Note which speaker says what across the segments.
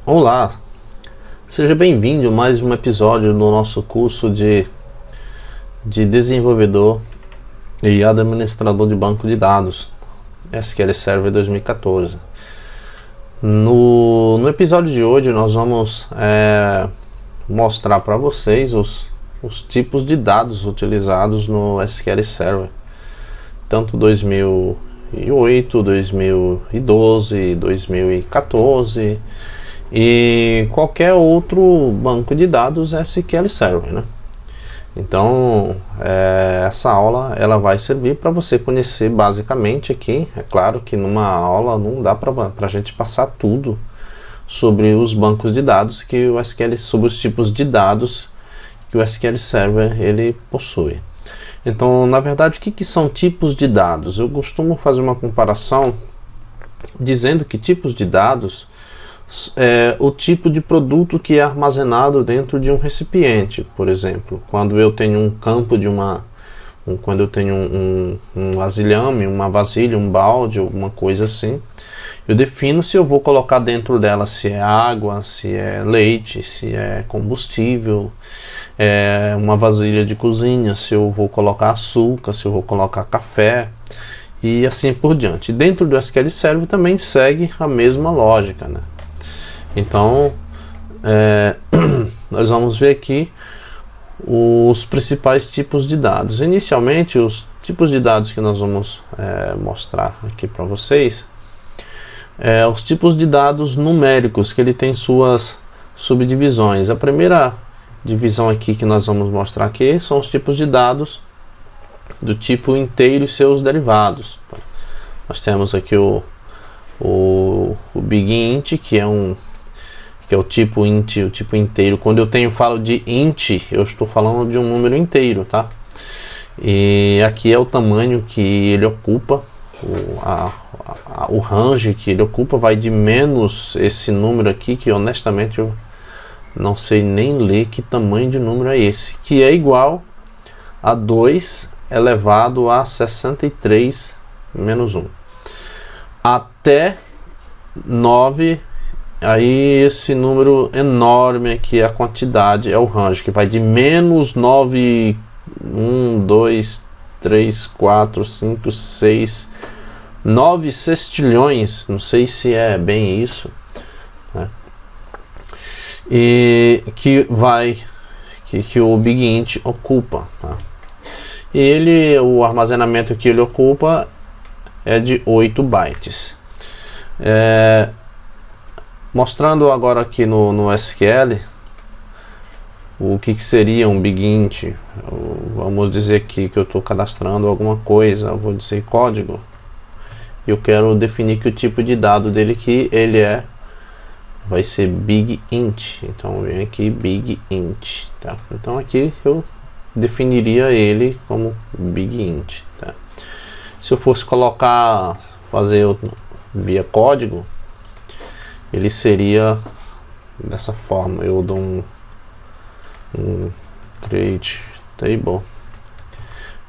Speaker 1: Olá, seja bem-vindo a mais um episódio do nosso curso de desenvolvedor e administrador de banco de dados, SQL Server 2014. No episódio de hoje nós vamos mostrar para vocês os tipos de dados utilizados no SQL Server, tanto 2008, 2012, 2014 e qualquer outro banco de dados SQL Server, né? Então essa aula ela vai servir para você conhecer basicamente aqui. É claro que numa aula não dá para a gente passar tudo sobre os bancos de dados que o SQL, sobre os tipos de dados que o SQL Server ele possui. Então, na verdade, o que são tipos de dados? Eu costumo fazer uma comparação dizendo que tipos de dados é o tipo de produto que é armazenado dentro de um recipiente. Por exemplo, quando eu tenho um campo de quando eu tenho um vasilhame, uma vasilha, um balde, alguma coisa assim, eu defino se eu vou colocar dentro dela se é água, se é leite, se é combustível, uma vasilha de cozinha, se eu vou colocar açúcar, se eu vou colocar café e assim por diante. Dentro do SQL Server também segue a mesma lógica, né? Então nós vamos ver aqui os principais tipos de dados. Inicialmente, os tipos de dados que nós vamos mostrar aqui para vocês os tipos de dados numéricos, que ele tem suas subdivisões. A primeira divisão aqui que nós vamos mostrar aqui são os tipos de dados do tipo inteiro e seus derivados. Nós temos aqui o Big Int, que é o tipo int, o tipo inteiro. Quando eu falo de int, eu estou falando de um número inteiro, tá? E aqui é o tamanho que ele ocupa, o range que ele ocupa vai de menos esse número aqui, que honestamente eu não sei nem ler que tamanho de número é esse, que é igual a 2 elevado a 63 menos 1, até 9. Aí esse número enorme aqui, a quantidade, é o range, que vai de menos 9, 1, 2, 3, 4, 5, 6, 9 sextilhões, não sei se é bem isso, né? E que o Big Int ocupa, tá? E o armazenamento que ele ocupa é de 8 bytes. Mostrando agora aqui no SQL o que seria um Big Int. Vamos dizer aqui que eu estou cadastrando alguma coisa, eu vou dizer código, e eu quero definir que o tipo de dado dele que ele vai ser Big Int. Então vem aqui Big Int, tá? Então aqui eu definiria ele como Big Int, tá? Se eu fosse fazer via código, ele seria dessa forma. Eu dou um create table.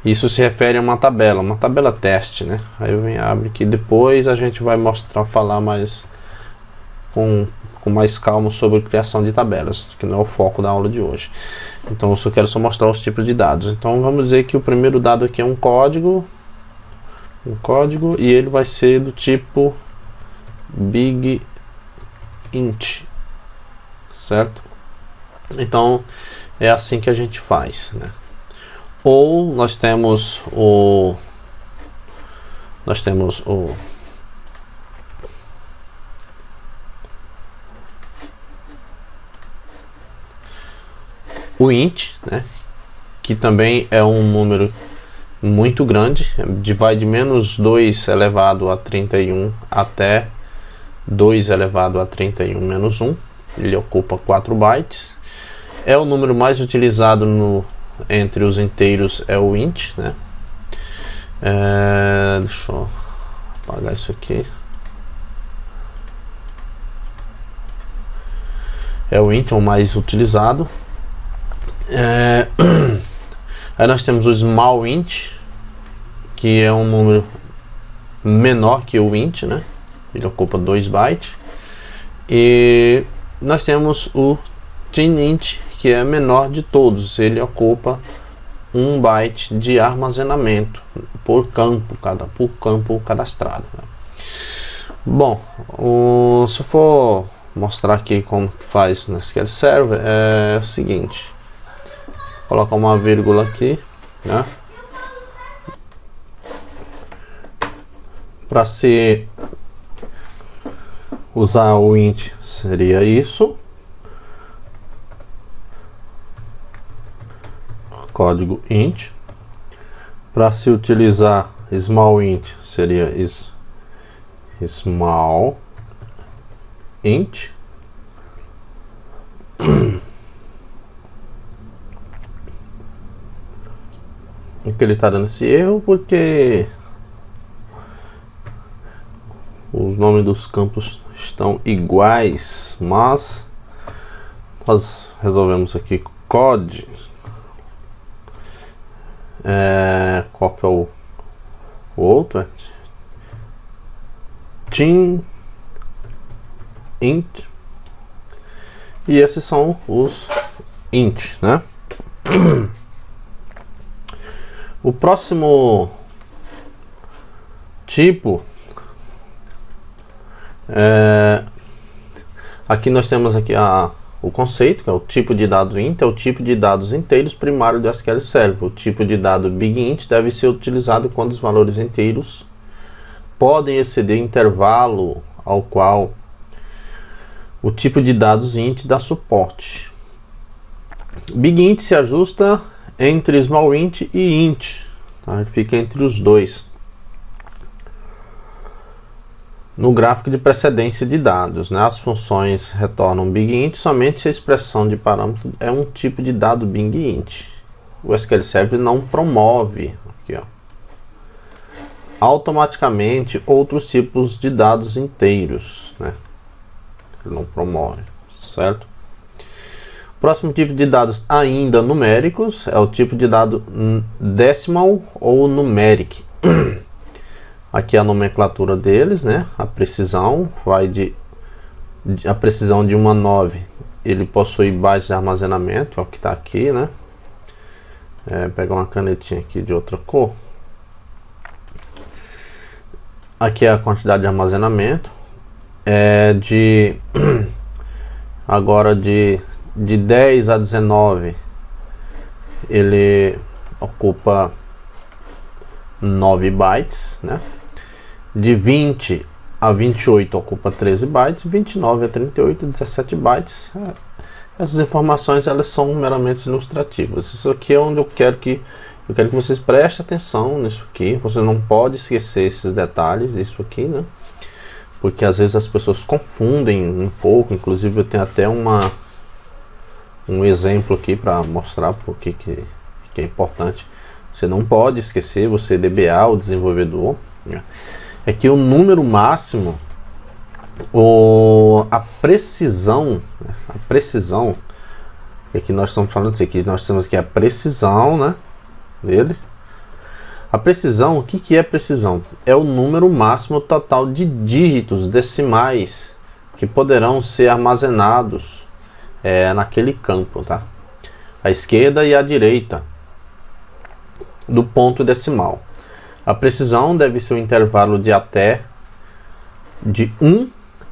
Speaker 1: Isso se refere a uma tabela teste, né? Aí eu venho abro aqui, depois a gente vai falar mais com mais calma sobre criação de tabelas, que não é o foco da aula de hoje. Então eu quero só mostrar os tipos de dados. Então vamos dizer que o primeiro dado aqui é um código, e ele vai ser do tipo Big Int, certo? Então é assim que a gente faz, né? Ou nós temos o int, né? Que também é um número muito grande, vai de menos 2 elevado a 31 até 2 elevado a 31 menos 1, ele ocupa 4 bytes. É o número mais utilizado entre os inteiros, é o int, né? Deixa eu apagar isso aqui. É o int, o mais utilizado. Aí nós temos o small int, que é um número menor que o int, né? Ele ocupa 2 bytes. E nós temos o tint, que é menor de todos. Ele ocupa 1 byte de armazenamento por campo cadastrado, né? Bom, se eu for mostrar aqui como que faz no SQL Server, é o seguinte: colocar uma vírgula aqui, né? Para se usar o int seria isso, código int. Para se utilizar small int seria small int. Que ele está dando esse erro porque os nomes dos campos estão iguais, mas nós resolvemos aqui code. Qual que é o outro? Tint int, e esses são os int, né? O próximo tipo, aqui nós temos aqui o conceito, que é o tipo de dado int, é o tipo de dados inteiros primário do SQL Server. O tipo de dado BigInt deve ser utilizado quando os valores inteiros podem exceder intervalo ao qual o tipo de dados int dá suporte. BigInt se ajusta entre small int e int, tá? Ele fica entre os dois no gráfico de precedência de dados, né? As funções retornam BigInt somente se a expressão de parâmetro é um tipo de dado BigInt. O SQL Server não promove aqui, ó, automaticamente outros tipos de dados inteiros, né? Ele não promove, certo? O próximo tipo de dados ainda numéricos é o tipo de dado decimal ou numeric. Aqui é a nomenclatura deles, né? A precisão vai a precisão de 1 a 9. Ele possui bytes de armazenamento, é o que está aqui, né? Pegar uma canetinha aqui de outra cor. Aqui é a quantidade de armazenamento. Agora de 10 a 19 ele ocupa 9 bytes, né? De 20 a 28 ocupa 13 bytes, 29 a 38, 17 bytes. Essas informações elas são meramente ilustrativas. Isso aqui é onde eu quero que vocês prestem atenção nisso aqui. Você não pode esquecer esses detalhes, isso aqui, né? Porque às vezes as pessoas confundem um pouco. Inclusive eu tenho até um exemplo aqui para mostrar porque que é importante. Você não pode esquecer, você DBA, o desenvolvedor, né? É que o número máximo, a precisão, é que nós estamos falando disso aqui, nós temos aqui a precisão, né, dele. A precisão, o que é precisão? É o número máximo total de dígitos decimais que poderão ser armazenados naquele campo, tá? À esquerda e à direita do ponto decimal. A precisão deve ser um intervalo de 1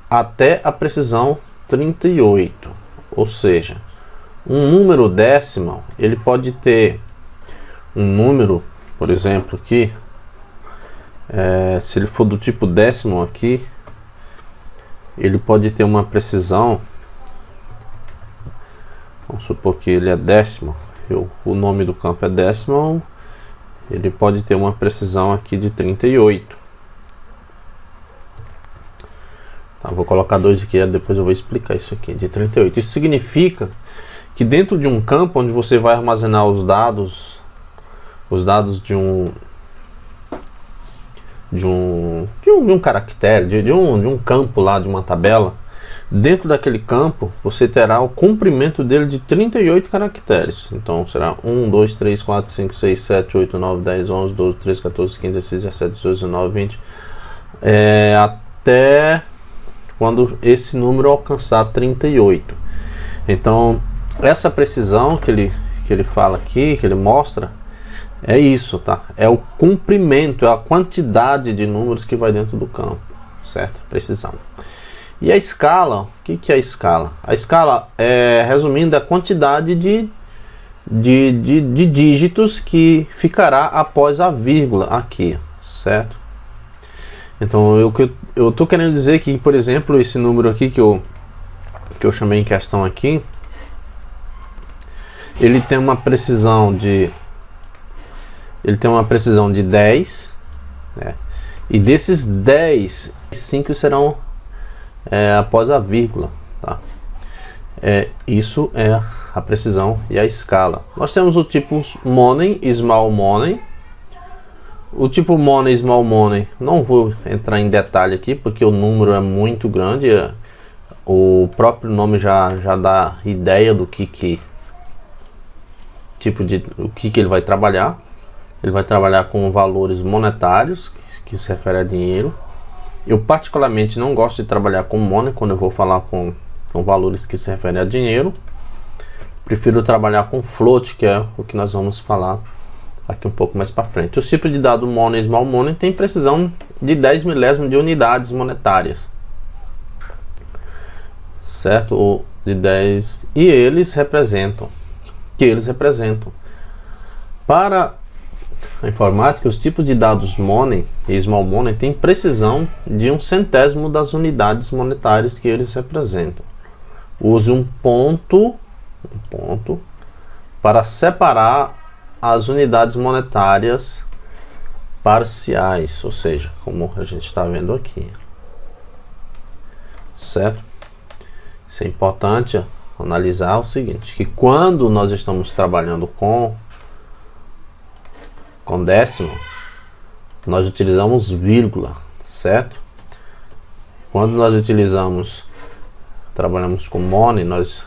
Speaker 1: até a precisão 38, ou seja, um número decimal, ele pode ter um número, por exemplo, aqui, se ele for do tipo décimo aqui, ele pode ter uma precisão, vamos supor que ele é décimo, o nome do campo é décimo, ele pode ter uma precisão aqui de 38. Tá, vou colocar 2 aqui, depois eu vou explicar isso aqui, de 38. Isso significa que dentro de um campo onde você vai armazenar os dados de um caractere, de um campo lá, de uma tabela, dentro daquele campo você terá o comprimento dele de 38 caracteres. Então será 1, 2, 3, 4, 5, 6, 7, 8, 9, 10, 11, 12, 13, 14, 15, 16, 17, 18, 19, 20 até quando esse número alcançar 38. Então, essa precisão que ele fala aqui, que ele mostra, é isso, tá? É o comprimento, é a quantidade de números que vai dentro do campo, certo? Precisão. E a escala, o que é a escala? A escala é, resumindo, a quantidade de dígitos que ficará após a vírgula aqui, certo? Então, eu estou querendo dizer que, por exemplo, esse número aqui que eu chamei em questão aqui, ele tem uma precisão de 10, né? E desses 10, 5 serão após a vírgula, tá? Isso é a precisão e a escala. Nós temos o tipo money e small money. O tipo money e small money, não vou entrar em detalhe aqui porque o número é muito grande. O próprio nome já dá ideia do que ele vai trabalhar. Ele vai trabalhar com valores monetários, que se refere a dinheiro. Eu particularmente não gosto de trabalhar com money quando eu vou falar com valores que se referem a dinheiro. Prefiro trabalhar com float, que é o que nós vamos falar aqui um pouco mais para frente. Os tipos de dado money e small money tem precisão de 10 milésimos de unidades monetárias, certo? Ou de 10, e eles representam. Para a informática, os tipos de dados money e small money têm precisão de 1/100º das unidades monetárias que eles representam. Use um ponto para separar as unidades monetárias parciais, ou seja, como a gente está vendo aqui, certo? Isso é importante analisar o seguinte, que quando nós estamos trabalhando com décimo, nós utilizamos vírgula, certo? Quando nós trabalhamos com money, nós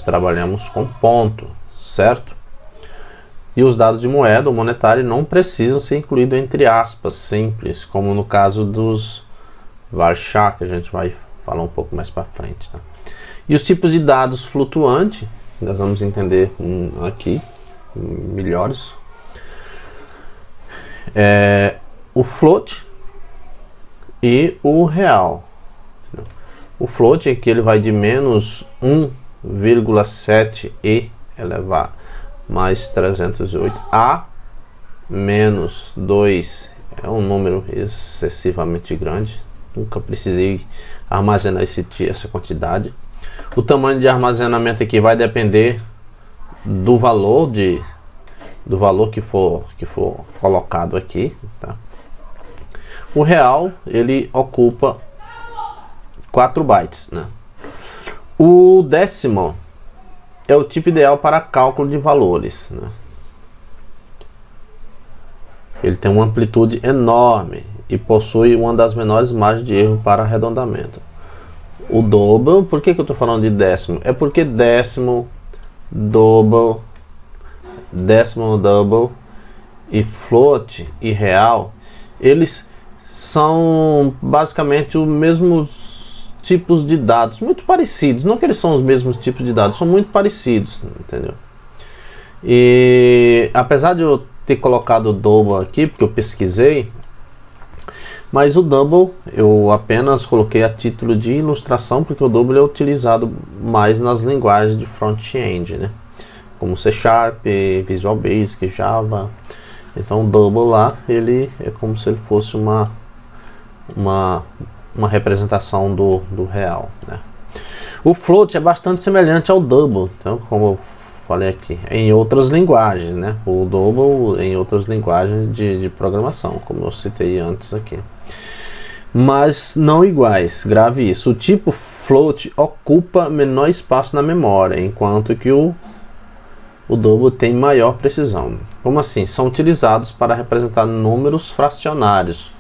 Speaker 1: trabalhamos com ponto, certo? E os dados de moeda ou monetário não precisam ser incluídos entre aspas simples, como no caso dos varchar, que a gente vai falar um pouco mais para frente, tá? E os tipos de dados flutuante, nós vamos entender aqui melhores. O float e o real. O float é que ele vai de menos 1,7 e elevar mais 308 a menos 2. É um número excessivamente grande. Nunca precisei armazenar essa quantidade. O tamanho de armazenamento aqui vai depender do valor que for colocado aqui, tá? O real, ele ocupa 4 bytes, né? O décimo é o tipo ideal para cálculo de valores, né? Ele tem uma amplitude enorme e possui uma das menores margens de erro para arredondamento. O double, por que eu estou falando de décimo? É porque décimo, double e float e real, eles são basicamente os mesmos tipos de dados, muito parecidos. Não que eles são os mesmos tipos de dados, são muito parecidos, entendeu? E apesar de eu ter colocado o double aqui, porque eu pesquisei, mas o double eu apenas coloquei a título de ilustração, porque o double é utilizado mais nas linguagens de front-end, né? Como C Sharp, Visual Basic, Java. Então o double lá, ele é como se ele fosse uma representação do real, né? O float é bastante semelhante ao double, então, como eu falei aqui, em outras linguagens, né? O double em outras linguagens de programação, como eu citei antes aqui, mas não iguais. Grave isso. O tipo float ocupa menor espaço na memória, enquanto que o double tem maior precisão. Como assim? São utilizados para representar números fracionários.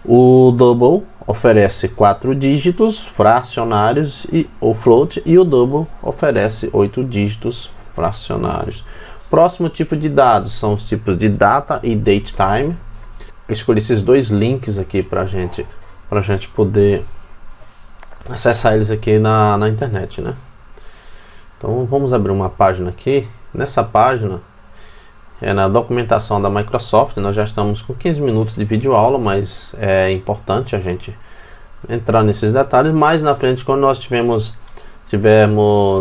Speaker 1: O double oferece 4 dígitos fracionários e o float, e o double oferece 8 dígitos fracionários. Próximo tipo de dados são os tipos de data e datetime. Eu escolhi esses dois links aqui para a gente para a gente poder acessar eles aqui na internet, né? Então vamos abrir uma página aqui. Nessa página é na documentação da Microsoft. Nós já estamos com 15 minutos de vídeo aula, mas é importante a gente entrar nesses detalhes. Mais na frente, quando nós tivermos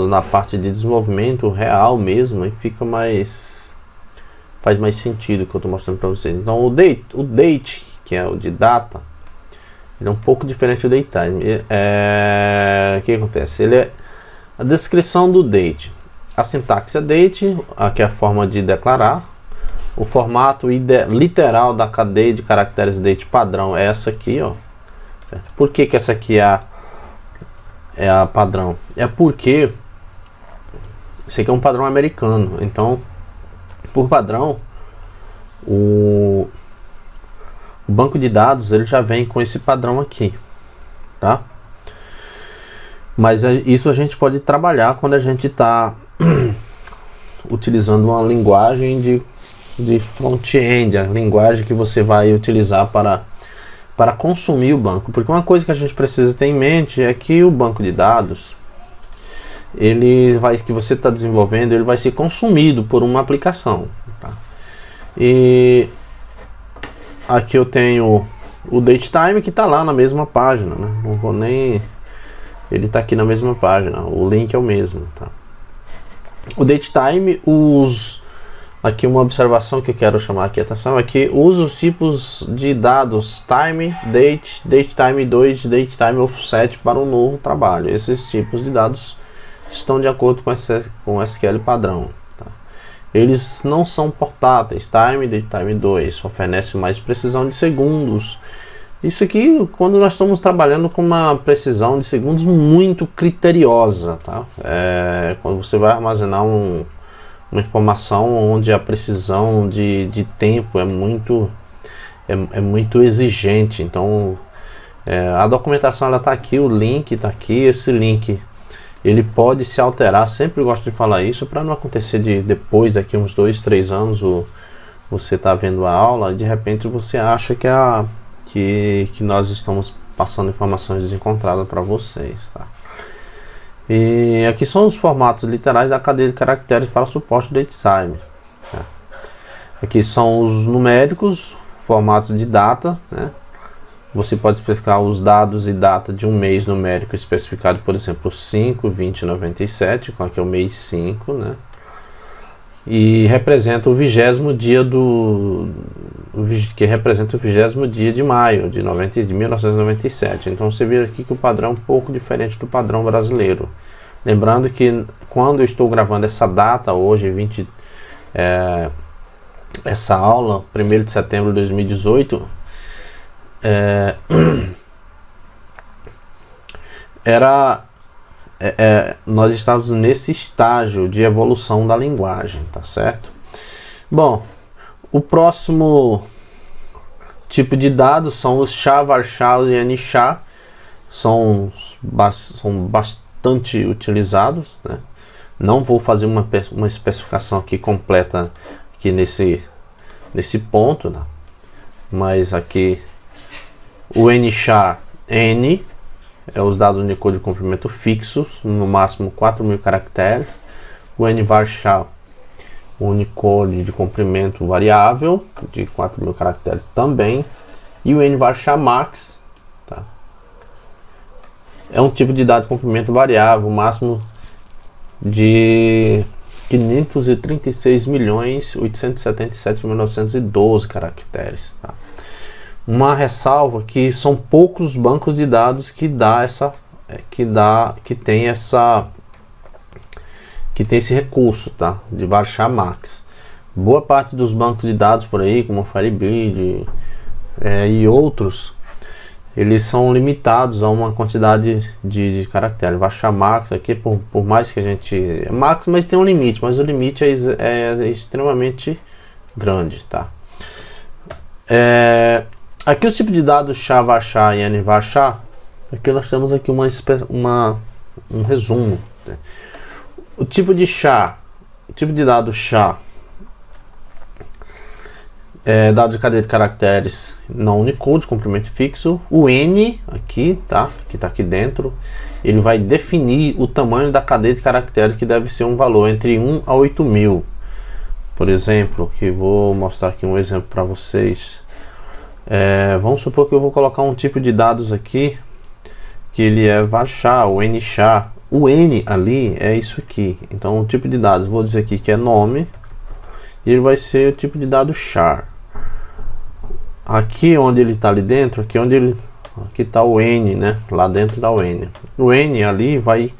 Speaker 1: na parte de desenvolvimento real mesmo, e fica faz mais sentido o que eu estou mostrando para vocês. Então o date, que é o de data, ele é um pouco diferente do datetime. O que acontece? Ele é a descrição do date. A sintaxe é date, aqui é a forma de declarar. O formato literal da cadeia de caracteres date padrão é essa aqui, ó. Certo? Por que essa aqui é a padrão? É porque esse aqui é um padrão americano. Então, por padrão, o banco de dados ele já vem com esse padrão aqui, tá? Mas isso a gente pode trabalhar quando a gente está utilizando uma linguagem de front-end, a linguagem que você vai utilizar para consumir o banco. Porque uma coisa que a gente precisa ter em mente é que o banco de dados, que você está desenvolvendo, ele vai ser consumido por uma aplicação, tá? E aqui eu tenho o datetime que está lá na mesma página, né? Não vou nem... Ele está aqui na mesma página, o link é o mesmo, tá? O datetime, aqui uma observação que eu quero chamar aqui a atenção é que usa os tipos de dados time, date, datetime 2, datetime offset para um novo trabalho. Esses tipos de dados estão de acordo com o SQL padrão, tá? Eles não são portáteis. Time, datetime 2 oferece mais precisão de segundos. Isso aqui, quando nós estamos trabalhando com uma precisão de segundos muito criteriosa, tá? Quando você vai armazenar uma informação onde a precisão de tempo é muito exigente. Então, a documentação ela está aqui, o link está aqui. Esse link ele pode se alterar. Sempre gosto de falar isso para não acontecer depois, daqui uns 2, 3 anos, você está vendo a aula e de repente você acha que nós estamos passando informações desencontradas para vocês, tá? E aqui são os formatos literais da cadeia de caracteres para suporte datetime, tá? Aqui são os numéricos, formatos de data, né? Você pode especificar os dados e data de um mês numérico especificado, por exemplo, 5, 20, 97, aqui é o mês 5, né? E representa o 20º dia que representa o 20º dia de maio de 1997. Então você vê aqui que o padrão é um pouco diferente do padrão brasileiro. Lembrando que quando eu estou gravando essa data hoje, essa aula, 1º de setembro de 2018, nós estávamos nesse estágio de evolução da linguagem, tá certo? Bom, o próximo tipo de dados são os SHA, VARCHA e NSHA. São bastante utilizados, né? Não vou fazer uma especificação aqui completa aqui nesse ponto, né? Mas aqui o NSHA, N é os dados Unicode de comprimento fixos, no máximo 4.000 caracteres. O NVARCHA, o Unicode de comprimento variável, de 4.000 caracteres também. E o NVARCHA Max, tá? É um tipo de dado de comprimento variável, máximo de 536.877.912 caracteres, tá? Uma ressalva que são poucos bancos de dados que tem esse recurso, tá? De VARCHA Max. Boa parte dos bancos de dados por aí, como o Firebird e outros, eles são limitados a uma quantidade de caracteres. VARCHA Max aqui, por mais que a gente... É Max, mas tem um limite, mas o limite é extremamente grande, tá? Aqui os tipos de dados SHA, VARCHA e NVARCHA. Aqui nós temos aqui um resumo, né? O tipo de dado SHA Dado de cadeia de caracteres não Unicode, comprimento fixo. O N aqui, tá? Que está aqui dentro, ele vai definir o tamanho da cadeia de caracteres, que deve ser um valor entre 1 a 8.000. Por exemplo, que vou mostrar aqui um exemplo para vocês. Vamos supor que eu vou colocar um tipo de dados aqui, que ele é varchar, o nchar. O N ali é isso aqui. Então o tipo de dados, vou dizer aqui que é nome, e ele vai ser o tipo de dado char. Aqui onde ele está ali dentro, aqui está o N, né? Lá dentro da o N. O N ali vai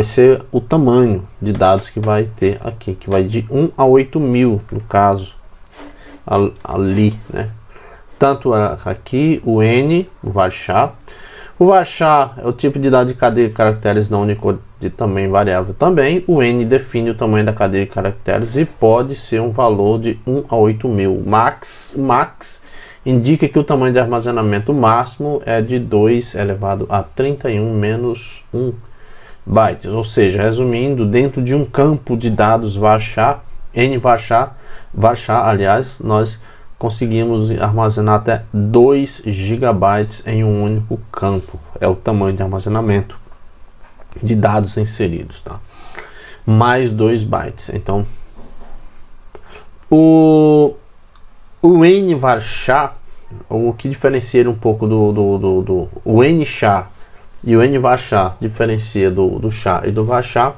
Speaker 1: ser o tamanho de dados que vai ter aqui, que vai de 1 a 8.000 no caso, ali, né? Tanto aqui o N, o varchar. O varchar é o tipo de dado de cadeia de caracteres não Unicode de tamanho variável também. O N define o tamanho da cadeia de caracteres e pode ser um valor de 1 a 8.000. Max indica que o tamanho de armazenamento máximo é de 2 elevado a 31 menos 1 bytes. Ou seja, resumindo, dentro de um campo de dados varchar, varchar, aliás, nós conseguimos armazenar até 2 gigabytes em um único campo. É o tamanho de armazenamento de dados inseridos, tá? Mais 2 bytes. Então, o nvarchar, o que diferencia ele um pouco o nchar e o nvarchar diferencia do char e do varchar,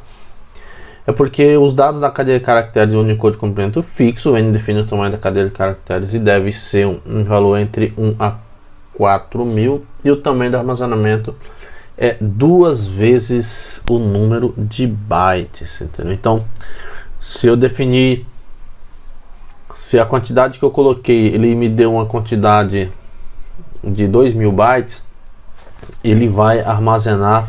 Speaker 1: é porque os dados da cadeia de caracteres de Unicode comprimento fixo, o N define o tamanho da cadeia de caracteres e deve ser um valor entre 1 a 4.000, e o tamanho do armazenamento é 2 vezes o número de bytes, entendeu? Então, se a quantidade que eu coloquei, ele me deu uma quantidade de 2.000 bytes, ele vai armazenar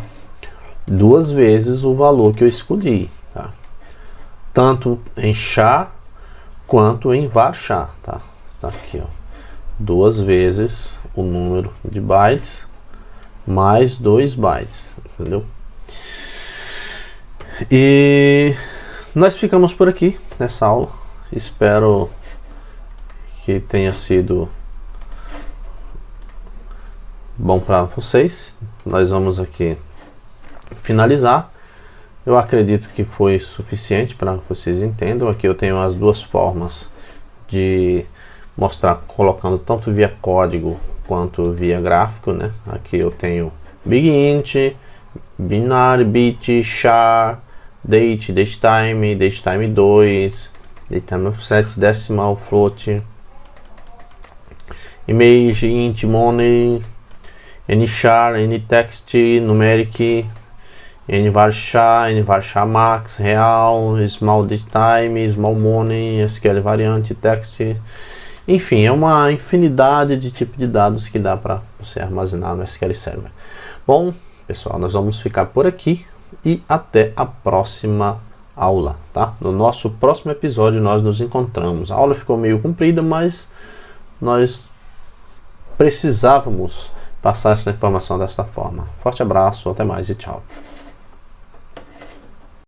Speaker 1: 2 vezes o valor que eu escolhi, tá? Tanto em char quanto em varchar, tá? Tá aqui, ó, 2 vezes o número de bytes mais 2 bytes, entendeu? E nós ficamos por aqui nessa aula. Espero que tenha sido bom para vocês. Nós vamos aqui finalizar. Eu acredito que foi suficiente para que vocês entendam. Aqui eu tenho as duas formas de mostrar, colocando tanto via código quanto via gráfico, né? Aqui eu tenho BigInt, Binary, Bit, Char, Date, Datetime, Datetime 2, Datetime Offset, Decimal, Float, Image, Int, Money, nchar, ntext, Numeric, nvarchar, nvarchar max, real, small datetime, small money, SQL variante, text. Enfim, é uma infinidade de tipos de dados que dá para você armazenar no SQL Server. Bom, pessoal, nós vamos ficar por aqui e até a próxima aula, tá? No nosso próximo episódio nós nos encontramos. A aula ficou meio comprida, mas nós precisávamos passar essa informação desta forma. Forte abraço, até mais e tchau.